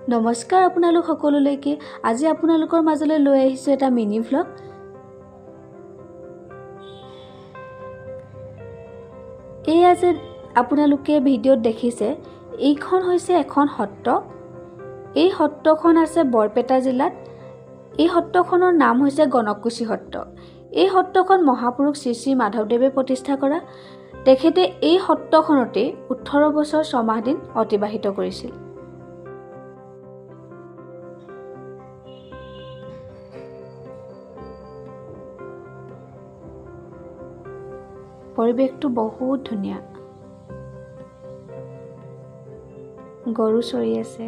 নমস্কাৰ আপোনালোক সকলোলৈকে। আজি আপোনালোকৰ মাজলৈ লৈ আহিছোঁ এটা মিনি ভ্লগ। এয়া যে আপোনালোকে ভিডিঅ'ত দেখিছে, এইখন হৈছে এখন সত্ৰ। এই সত্ৰখন আছে বৰপেটা জিলাত। এই সত্ৰখনৰ নাম হৈছে গণকুছি সত্ৰ। এই সত্ৰখন মহাপুৰুষ শ্ৰী শ্ৰী মাধৱদেৱে প্ৰতিষ্ঠা কৰা। তেখেতে এই সত্ৰখনতে 18 বছৰ 6 মাহ দিন অতিবাহিত কৰিছিল। পৰিৱেশটো বহুত ধুনীয়া। গৰু চৰি আছে।